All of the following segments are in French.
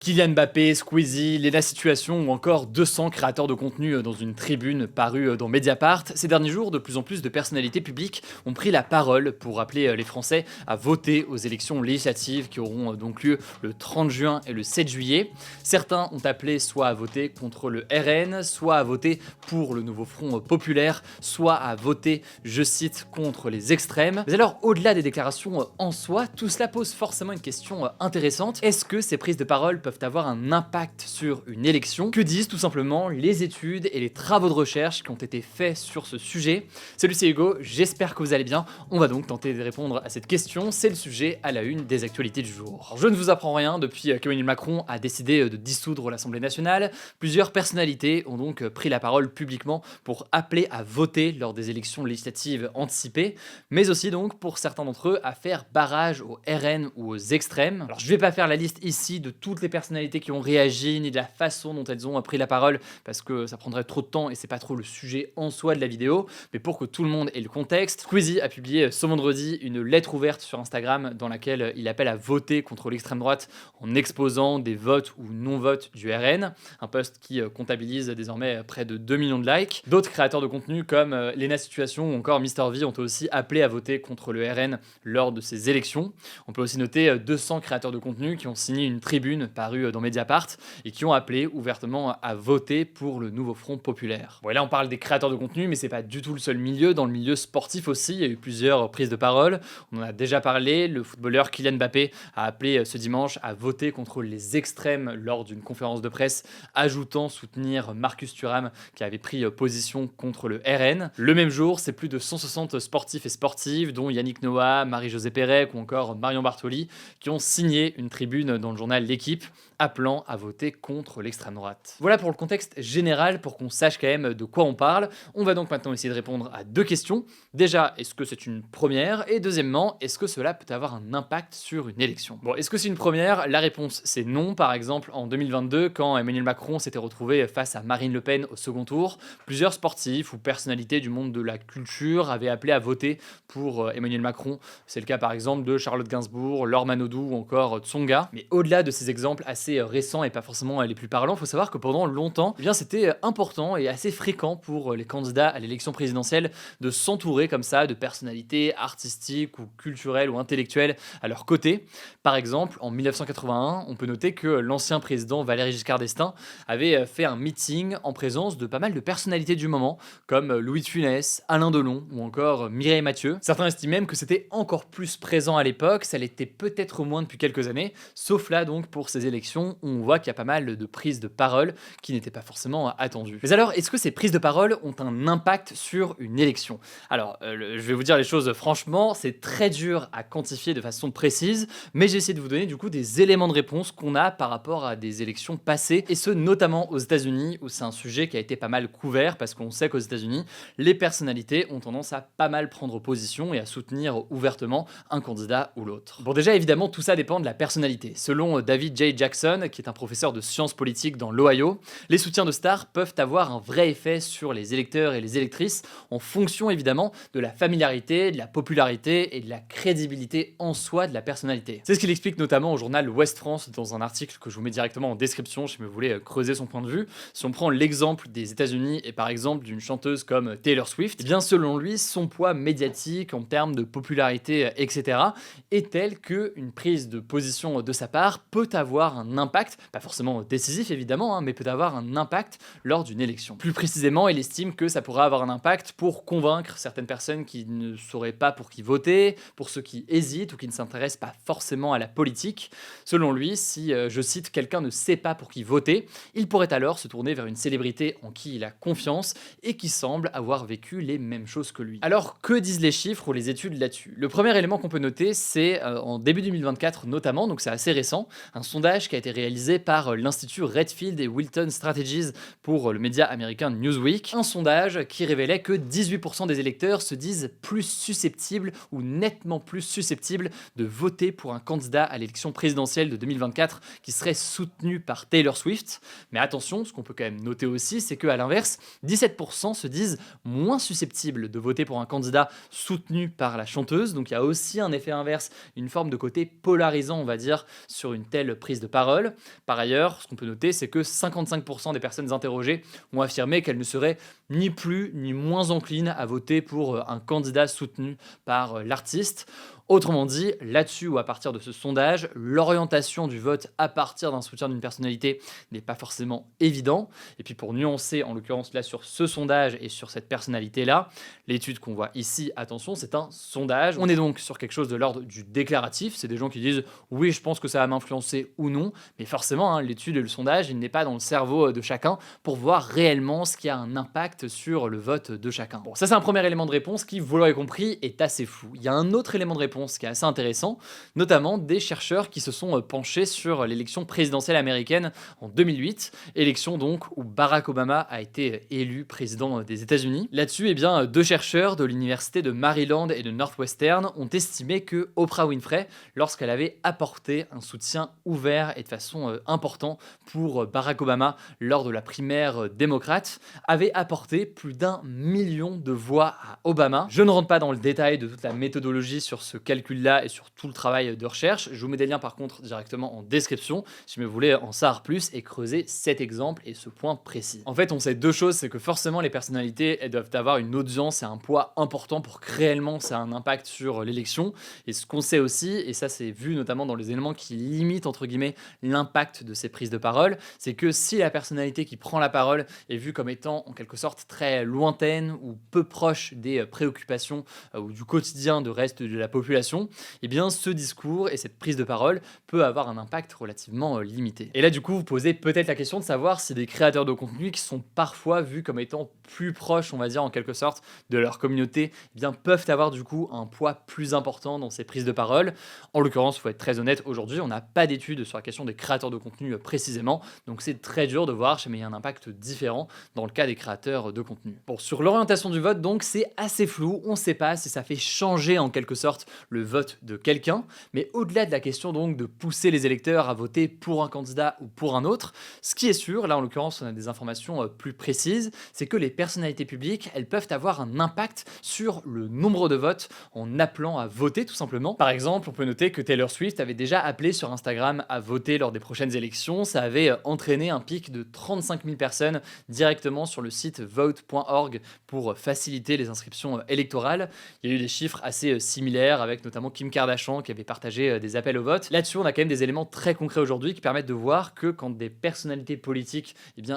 Kylian Mbappé, Squeezie, Lena Situation ou encore 200 créateurs de contenu dans une tribune parue dans Mediapart. Ces derniers jours, de plus en plus de personnalités publiques ont pris la parole pour appeler les Français à voter aux élections législatives qui auront donc lieu le 30 juin et le 7 juillet. Certains ont appelé soit à voter contre le RN, soit à voter pour le nouveau Front populaire, soit à voter, je cite, contre les extrêmes. Mais alors, au-delà des déclarations en soi, tout cela pose forcément une question intéressante. Est-ce que ces prises de parole peuvent avoir un impact sur une élection? Que disent tout simplement les études et les travaux de recherche qui ont été faits sur ce sujet? Salut, c'est Hugo, j'espère que vous allez bien. On va donc tenter de répondre à cette question, c'est le sujet à la une des actualités du jour. Alors, je ne vous apprends rien, depuis qu'Emmanuel Macron a décidé de dissoudre l'Assemblée nationale, plusieurs personnalités ont donc pris la parole publiquement pour appeler à voter lors des élections législatives anticipées, mais aussi donc pour certains d'entre eux à faire barrage au RN ou aux extrêmes. Alors je vais pas faire la liste ici de toutes les personnalités qui ont réagi, ni de la façon dont elles ont pris la parole, parce que ça prendrait trop de temps et c'est pas trop le sujet en soi de la vidéo, mais pour que tout le monde ait le contexte, Squeezie a publié ce vendredi une lettre ouverte sur Instagram dans laquelle il appelle à voter contre l'extrême droite en exposant des votes ou non-votes du RN, un post qui comptabilise désormais près de 2 millions de likes. D'autres créateurs de contenu comme Lena Situation ou encore MrV ont aussi appelé à voter contre le RN lors de ces élections. On peut aussi noter 200 créateurs de contenu qui ont signé une tribune parue dans Mediapart et qui ont appelé ouvertement à voter pour le nouveau Front populaire. Bon, et là on parle des créateurs de contenu, mais c'est pas du tout le seul milieu. Dans le milieu sportif aussi, il y a eu plusieurs prises de parole. On en a déjà parlé, le footballeur Kylian Mbappé a appelé ce dimanche à voter contre les extrêmes lors d'une conférence de presse, ajoutant soutenir Marcus Thuram qui avait pris position contre le RN. Le même jour, c'est plus de 160 sportifs et sportives, dont Yannick Noah, Marie-Josée Pérec ou encore Marion Bartoli, qui ont signé une tribune dans le journal L'Équipe, appelant à voter contre l'extrême droite. Voilà pour le contexte général, pour qu'on sache quand même de quoi on parle. On va donc maintenant essayer de répondre à deux questions. Déjà, est-ce que c'est une première? Et deuxièmement, est-ce que cela peut avoir un impact sur une élection? Bon, est-ce que c'est une première? La réponse c'est non. Par exemple, en 2022, quand Emmanuel Macron s'était retrouvé face à Marine Le Pen au second tour, plusieurs sportifs ou personnalités du monde de la culture avaient appelé à voter pour Emmanuel Macron. C'est le cas par exemple de Charlotte Gainsbourg, Laure Manodou ou encore Tsonga. Mais au-delà de ces exemples assez récents et pas forcément les plus parlants, il faut savoir que pendant longtemps, eh bien, c'était important et assez fréquent pour les candidats à l'élection présidentielle de s'entourer comme ça de personnalités artistiques ou culturelles ou intellectuelles à leur côté. Par exemple, en 1981, on peut noter que l'ancien président Valéry Giscard d'Estaing avait fait un meeting en présence de pas mal de personnalités du moment, comme Louis de Funès, Alain Delon ou encore Mireille Mathieu. Certains estiment même que c'était encore plus présent à l'époque, ça l'était peut-être moins depuis quelques années, sauf là donc pour ces élections où on voit qu'il y a pas mal de prises de parole qui n'étaient pas forcément attendues. Mais alors, est-ce que ces prises de parole ont un impact sur une élection? Alors, je vais vous dire les choses franchement, c'est très dur à quantifier de façon précise, mais j'ai essayé de vous donner du coup des éléments de réponse qu'on a par rapport à des élections passées, et ce notamment aux États-Unis où c'est un sujet qui a été pas mal couvert parce qu'on sait qu'aux États-Unis, les personnalités ont tendance à pas mal prendre position et à soutenir ouvertement un candidat ou l'autre. Bon, déjà évidemment, tout ça dépend de la personnalité. Selon David J. Jackson, qui est un professeur de sciences politiques dans l'Ohio, les soutiens de stars peuvent avoir un vrai effet sur les électeurs et les électrices en fonction évidemment de la familiarité, de la popularité et de la crédibilité en soi de la personnalité. C'est ce qu'il explique notamment au journal Ouest France dans un article que je vous mets directement en description si vous voulez creuser son point de vue. Si on prend l'exemple des États-Unis et par exemple d'une chanteuse comme Taylor Swift, eh bien selon lui, son poids médiatique en termes de popularité, etc., est tel qu'une prise de position de sa part peut avoir un impact, pas forcément décisif évidemment, mais peut avoir un impact lors d'une élection. Plus précisément, il estime que ça pourrait avoir un impact pour convaincre certaines personnes qui ne sauraient pas pour qui voter, pour ceux qui hésitent ou qui ne s'intéressent pas forcément à la politique. Selon lui, si, je cite, quelqu'un ne sait pas pour qui voter, il pourrait alors se tourner vers une célébrité en qui il a confiance et qui semble avoir vécu les mêmes choses que lui. Alors, que disent les chiffres ou les études là-dessus? Le premier élément qu'on peut noter, c'est en début 2024 notamment, donc c'est assez récent, un sondage qui a été réalisé par l'Institut Redfield et Wilton Strategies pour le média américain Newsweek. Un sondage qui révélait que 18% des électeurs se disent plus susceptibles ou nettement plus susceptibles de voter pour un candidat à l'élection présidentielle de 2024 qui serait soutenu par Taylor Swift. Mais attention, ce qu'on peut quand même noter aussi, c'est qu'à l'inverse, 17% se disent moins susceptibles de voter pour un candidat soutenu par la chanteuse. Donc il y a aussi un effet inverse, une forme de côté polarisant, on va dire, sur une telle prise de parole. parole. Par ailleurs, ce qu'on peut noter, c'est que 55% des personnes interrogées ont affirmé qu'elles ne seraient ni plus ni moins enclines à voter pour un candidat soutenu par l'artiste. Autrement dit, là-dessus ou à partir de ce sondage, l'orientation du vote à partir d'un soutien d'une personnalité n'est pas forcément évident. Et puis pour nuancer, en l'occurrence là sur ce sondage et sur cette personnalité-là, l'étude qu'on voit ici, attention, c'est un sondage. On est donc sur quelque chose de l'ordre du déclaratif. C'est des gens qui disent « oui, je pense que ça va m'influencer » ou non. Mais forcément, l'étude et le sondage, il n'est pas dans le cerveau de chacun pour voir réellement ce qui a un impact sur le vote de chacun. Bon, ça c'est un premier élément de réponse qui, vous l'aurez compris, est assez flou. Il y a un autre élément de réponse qui est assez intéressant, notamment des chercheurs qui se sont penchés sur l'élection présidentielle américaine en 2008, élection donc où Barack Obama a été élu président des États-Unis. Là-dessus, eh bien, deux chercheurs de l'université de Maryland et de Northwestern ont estimé que Oprah Winfrey, lorsqu'elle avait apporté un soutien ouvert et de façon importante pour Barack Obama lors de la primaire démocrate, avait apporté plus d'1 million de voix à Obama. Je ne rentre pas dans le détail de toute la méthodologie sur ce calcul-là et sur tout le travail de recherche. Je vous mets des liens par contre directement en description si vous voulez en savoir plus et creuser cet exemple et ce point précis. En fait, on sait deux choses, c'est que forcément les personnalités, elles doivent avoir une audience et un poids important pour que réellement ça ait un impact sur l'élection. Et ce qu'on sait aussi, et ça c'est vu notamment dans les éléments qui limitent entre guillemets l'impact de ces prises de parole, c'est que si la personnalité qui prend la parole est vue comme étant en quelque sorte très lointaine ou peu proche des préoccupations ou du quotidien de reste de la population, eh bien ce discours et cette prise de parole peut avoir un impact relativement limité. Et là du coup vous posez peut-être la question de savoir si des créateurs de contenu qui sont parfois vus comme étant plus proches, on va dire en quelque sorte, de leur communauté, eh bien peuvent avoir du coup un poids plus important dans ces prises de parole. En l'occurrence, il faut être très honnête, aujourd'hui on n'a pas d'études sur la question des créateurs de contenu précisément, donc c'est très dur de voir, mais il y a un impact différent dans le cas des créateurs de contenu. Bon, sur l'orientation du vote donc c'est assez flou, on ne sait pas si ça fait changer en quelque sorte le vote de quelqu'un, mais au-delà de la question donc de pousser les électeurs à voter pour un candidat ou pour un autre, ce qui est sûr, là en l'occurrence on a des informations plus précises, c'est que les personnalités publiques, elles peuvent avoir un impact sur le nombre de votes en appelant à voter tout simplement. Par exemple, on peut noter que Taylor Swift avait déjà appelé sur Instagram à voter lors des prochaines élections, ça avait entraîné un pic de 35 000 personnes directement sur le site vote.org pour faciliter les inscriptions électorales. Il y a eu des chiffres assez similaires avec notamment Kim Kardashian qui avait partagé des appels au vote. Là-dessus, on a quand même des éléments très concrets aujourd'hui qui permettent de voir que quand des personnalités politiques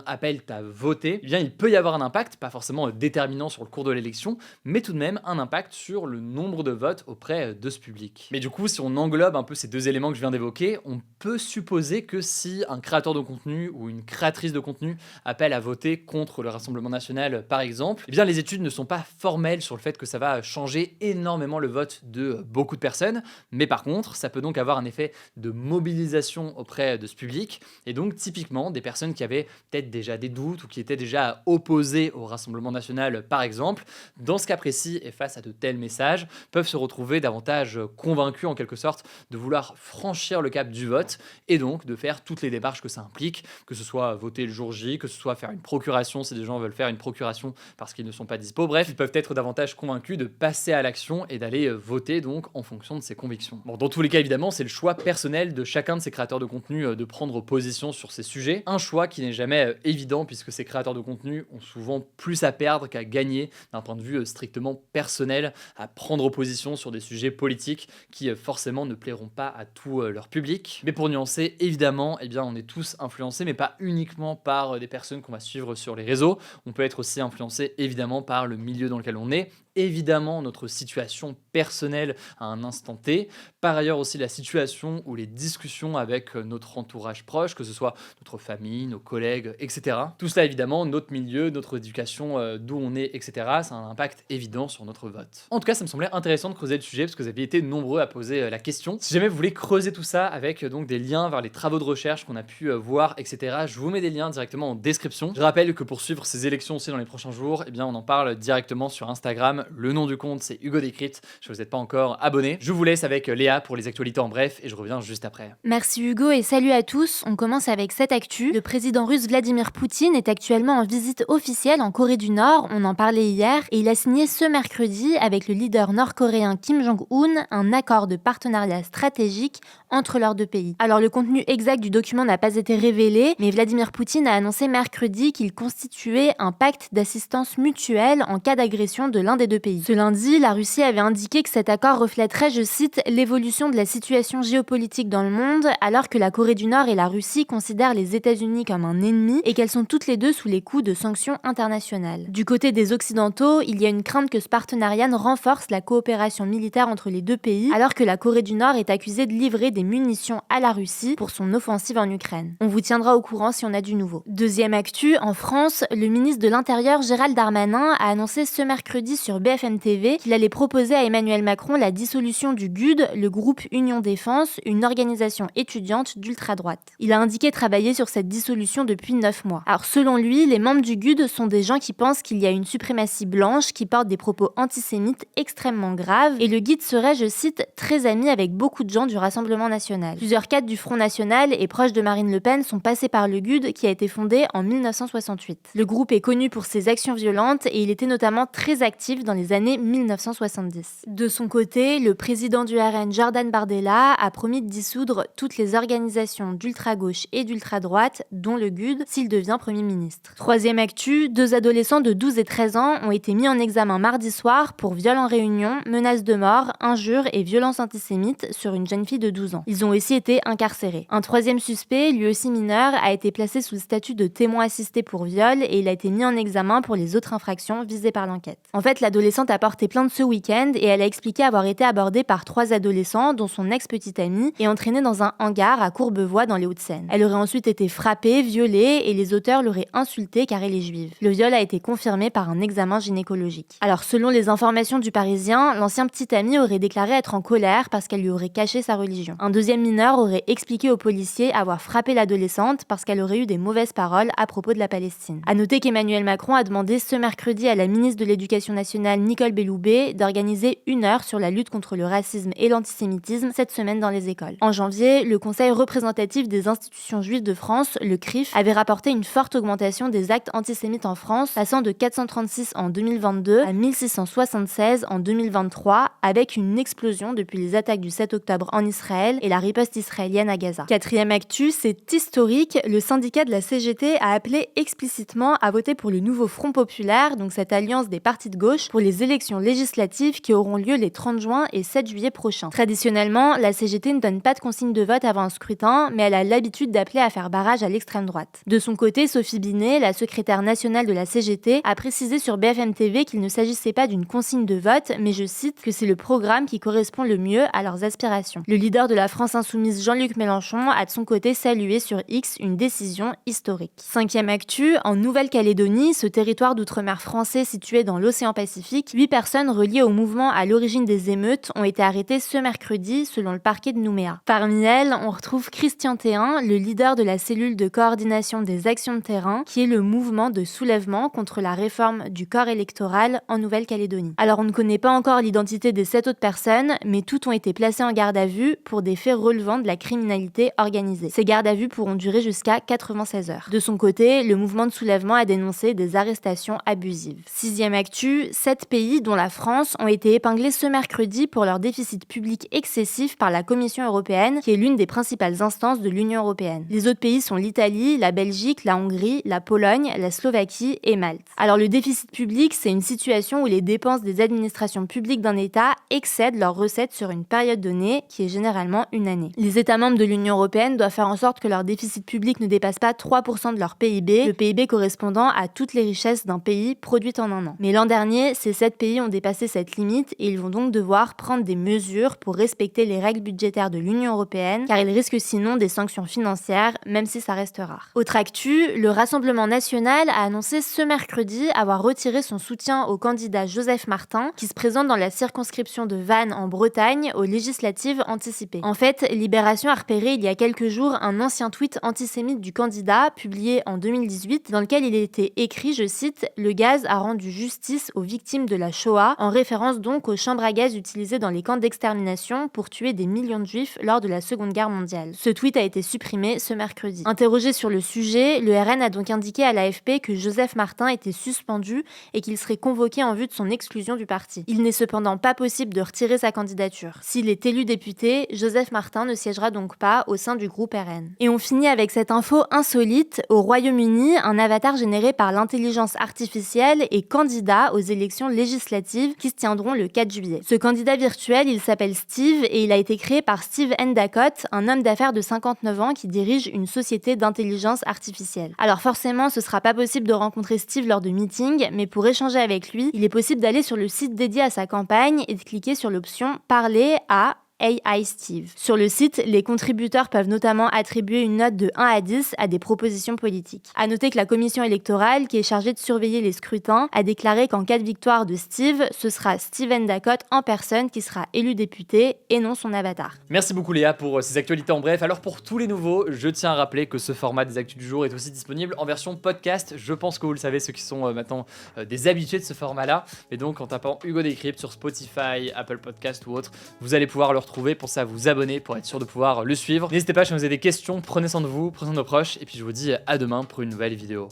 appellent à voter, il peut y avoir un impact, pas forcément déterminant sur le cours de l'élection, mais tout de même un impact sur le nombre de votes auprès de ce public. Mais du coup, si on englobe un peu ces deux éléments que je viens d'évoquer, on peut supposer que si un créateur de contenu ou une créatrice de contenu appelle à voter contre le Rassemblement national, par exemple, les études ne sont pas formelles sur le fait que ça va changer énormément le vote de beaucoup de personnes, mais par contre, ça peut donc avoir un effet de mobilisation auprès de ce public, et donc typiquement des personnes qui avaient peut-être déjà des doutes ou qui étaient déjà opposées au Rassemblement national, par exemple, dans ce cas précis et face à de tels messages, peuvent se retrouver davantage convaincus en quelque sorte de vouloir franchir le cap du vote et donc de faire toutes les démarches que ça implique, que ce soit voter le jour J, que ce soit faire une procuration si des gens veulent faire une procuration parce qu'ils ne sont pas dispo. Bref, ils peuvent être davantage convaincus de passer à l'action et d'aller voter donc en fonction de ses convictions. Bon, dans tous les cas, évidemment, c'est le choix personnel de chacun de ces créateurs de contenu de prendre position sur ces sujets. Un choix qui n'est jamais évident puisque ces créateurs de contenu ont souvent plus à perdre qu'à gagner d'un point de vue strictement personnel à prendre position sur des sujets politiques qui forcément ne plairont pas à tout leur public. Mais pour nuancer, évidemment, on est tous influencés, mais pas uniquement par des personnes qu'on va suivre sur les réseaux. On peut être aussi influencé évidemment par le milieu dans lequel on est, évidemment notre situation personnelle à un instant T, par ailleurs aussi la situation ou les discussions avec notre entourage proche, que ce soit notre famille, nos collègues, etc. Tout cela évidemment, notre milieu, notre éducation, d'où on est, etc. Ça a un impact évident sur notre vote. En tout cas, ça me semblait intéressant de creuser le sujet parce que vous avez été nombreux à poser la question. Si jamais vous voulez creuser tout ça avec donc des liens vers les travaux de recherche qu'on a pu voir, etc., je vous mets des liens directement en description. Je rappelle que pour suivre ces élections aussi dans les prochains jours, on en parle directement sur Instagram. Le nom du compte, c'est Hugo Décrypte. Si vous n'êtes pas encore abonné, je vous laisse avec Léa pour les actualités en bref et je reviens juste après. Merci Hugo et salut à tous. On commence avec cette actu. Le président russe Vladimir Poutine est actuellement en visite officielle en Corée du Nord. On en parlait hier et il a signé ce mercredi avec le leader nord-coréen Kim Jong-un un accord de partenariat stratégique entre leurs deux pays. Alors le contenu exact du document n'a pas été révélé, mais Vladimir Poutine a annoncé mercredi qu'il constituait un pacte d'assistance mutuelle en cas d'agression de l'un des deux pays. Ce lundi, la Russie avait indiqué que cet accord reflèterait, je cite, l'évolution de la situation géopolitique dans le monde, alors que la Corée du Nord et la Russie considèrent les États-Unis comme un ennemi et qu'elles sont toutes les deux sous les coups de sanctions internationales. Du côté des Occidentaux, il y a une crainte que ce partenariat renforce la coopération militaire entre les deux pays, alors que la Corée du Nord est accusée de livrer des munitions à la Russie pour son offensive en Ukraine. On vous tiendra au courant si on a du nouveau. Deuxième actu, en France, le ministre de l'Intérieur Gérald Darmanin a annoncé ce mercredi sur BFM TV qu'il allait proposer à Emmanuel Macron la dissolution du GUD, le groupe Union Défense, une organisation étudiante d'ultra-droite. Il a indiqué travailler sur cette dissolution depuis 9 mois. Alors selon lui, les membres du GUD sont des gens qui pensent qu'il y a une suprématie blanche, qui portent des propos antisémites extrêmement graves, et le GUD serait, je cite, très ami avec beaucoup de gens du Rassemblement national. Plusieurs cadres du Front National et proches de Marine Le Pen sont passés par le GUD qui a été fondé en 1968. Le groupe est connu pour ses actions violentes et il était notamment très actif dans les années 1970. De son côté, le président du RN, Jordan Bardella, a promis de dissoudre toutes les organisations d'ultra-gauche et d'ultra-droite, dont le GUD, s'il devient Premier ministre. Troisième actu, 2 adolescents de 12 et 13 ans ont été mis en examen mardi soir pour viol en réunion, menaces de mort, injures et violences antisémites sur une jeune fille de 12 ans. Ils ont aussi été incarcérés. Un troisième suspect, lui aussi mineur, a été placé sous le statut de témoin assisté pour viol et il a été mis en examen pour les autres infractions visées par l'enquête. En fait, l'adolescente a porté plainte ce week-end et elle a expliqué avoir été abordée par 3 adolescents, dont son ex-petite amie, et entraînée dans un hangar à Courbevoie dans les Hauts-de-Seine. Elle aurait ensuite été frappée, violée et les auteurs l'auraient insultée car elle est juive. Le viol a été confirmé par un examen gynécologique. Alors, selon les informations du Parisien, l'ancien petit ami aurait déclaré être en colère parce qu'elle lui aurait caché sa religion. Un deuxième mineur aurait expliqué aux policiers avoir frappé l'adolescente parce qu'elle aurait eu des mauvaises paroles à propos de la Palestine. À noter qu'Emmanuel Macron a demandé ce mercredi à la ministre de l'Éducation nationale Nicole Belloubet d'organiser 1 heure sur la lutte contre le racisme et l'antisémitisme cette semaine dans les écoles. En janvier, le Conseil représentatif des institutions juives de France, le CRIF, avait rapporté une forte augmentation des actes antisémites en France, passant de 436 en 2022 à 1676 en 2023, avec une explosion depuis les attaques du 7 octobre en Israël et la riposte israélienne à Gaza. Quatrième actu, c'est historique, le syndicat de la CGT a appelé explicitement à voter pour le nouveau Front populaire, donc cette alliance des partis de gauche, pour les élections législatives qui auront lieu les 30 juin et 7 juillet prochains. Traditionnellement, la CGT ne donne pas de consigne de vote avant un scrutin, mais elle a l'habitude d'appeler à faire barrage à l'extrême droite. De son côté, Sophie Binet, la secrétaire nationale de la CGT, a précisé sur BFM TV qu'il ne s'agissait pas d'une consigne de vote, mais je cite que c'est le programme qui correspond le mieux à leurs aspirations. Le leader de la France insoumise Jean-Luc Mélenchon a de son côté salué sur X une décision historique. Cinquième actu, en Nouvelle-Calédonie, ce territoire d'outre-mer français situé dans l'océan Pacifique, 8 personnes reliées au mouvement à l'origine des émeutes ont été arrêtées ce mercredi selon le parquet de Nouméa. Parmi elles, on retrouve Christian Théin, le leader de la cellule de coordination des actions de terrain, qui est le mouvement de soulèvement contre la réforme du corps électoral en Nouvelle-Calédonie. Alors on ne connaît pas encore l'identité des 7 autres personnes, mais toutes ont été placées en garde à vue pour des faits relevant de la criminalité organisée. Ces gardes à vue pourront durer jusqu'à 96 heures. De son côté, le mouvement de soulèvement a dénoncé des arrestations abusives. Sixième actu, 7 pays, dont la France, ont été épinglés ce mercredi pour leur déficit public excessif par la Commission européenne, qui est l'une des principales instances de l'Union européenne. Les autres pays sont l'Italie, la Belgique, la Hongrie, la Pologne, la Slovaquie et Malte. Alors le déficit public, c'est une situation où les dépenses des administrations publiques d'un État excèdent leurs recettes sur une période donnée, qui est généralement une année. Les États membres de l'Union européenne doivent faire en sorte que leur déficit public ne dépasse pas 3% de leur PIB, le PIB correspondant à toutes les richesses d'un pays produites en un an. Mais l'an dernier, ces 7 pays ont dépassé cette limite et ils vont donc devoir prendre des mesures pour respecter les règles budgétaires de l'Union européenne, car ils risquent sinon des sanctions financières, même si ça reste rare. Autre actu, le Rassemblement national a annoncé ce mercredi avoir retiré son soutien au candidat Joseph Martin, qui se présente dans la circonscription de Vannes en Bretagne aux législatives anticipées. En fait, Libération a repéré il y a quelques jours un ancien tweet antisémite du candidat, publié en 2018, dans lequel il était écrit, je cite, « Le gaz a rendu justice aux victimes de la Shoah », en référence donc aux chambres à gaz utilisées dans les camps d'extermination pour tuer des millions de juifs lors de la Seconde Guerre mondiale. Ce tweet a été supprimé ce mercredi. Interrogé sur le sujet, le RN a donc indiqué à l'AFP que Joseph Martin était suspendu et qu'il serait convoqué en vue de son exclusion du parti. Il n'est cependant pas possible de retirer sa candidature. S'il est élu député, Joseph Joseph Martin ne siégera donc pas au sein du groupe RN. Et on finit avec cette info insolite. Au Royaume-Uni, un avatar généré par l'intelligence artificielle est candidat aux élections législatives qui se tiendront le 4 juillet. Ce candidat virtuel, il s'appelle Steve et il a été créé par Steve Endicott, un homme d'affaires de 59 ans qui dirige une société d'intelligence artificielle. Alors forcément, ce sera pas possible de rencontrer Steve lors de meetings, mais pour échanger avec lui, il est possible d'aller sur le site dédié à sa campagne et de cliquer sur l'option « Parler à » AI Steve. Sur le site, les contributeurs peuvent notamment attribuer une note de 1 à 10 à des propositions politiques. À noter que la commission électorale, qui est chargée de surveiller les scrutins, a déclaré qu'en cas de victoire de Steve, ce sera Steve Endicott en personne qui sera élu député et non son avatar. Merci beaucoup Léa pour ces actualités en bref. Alors pour tous les nouveaux, je tiens à rappeler que ce format des actus du jour est aussi disponible en version podcast. Je pense que vous le savez, ceux qui sont maintenant des habitués de ce format-là. Et donc en tapant Hugo Décrypte sur Spotify, Apple Podcast ou autre, vous allez pouvoir le retrouver. Pensez à vous abonner pour être sûr de pouvoir le suivre. N'hésitez pas, si vous avez des questions, prenez soin de vous, prenez soin de nos proches, et puis je vous dis à demain pour une nouvelle vidéo.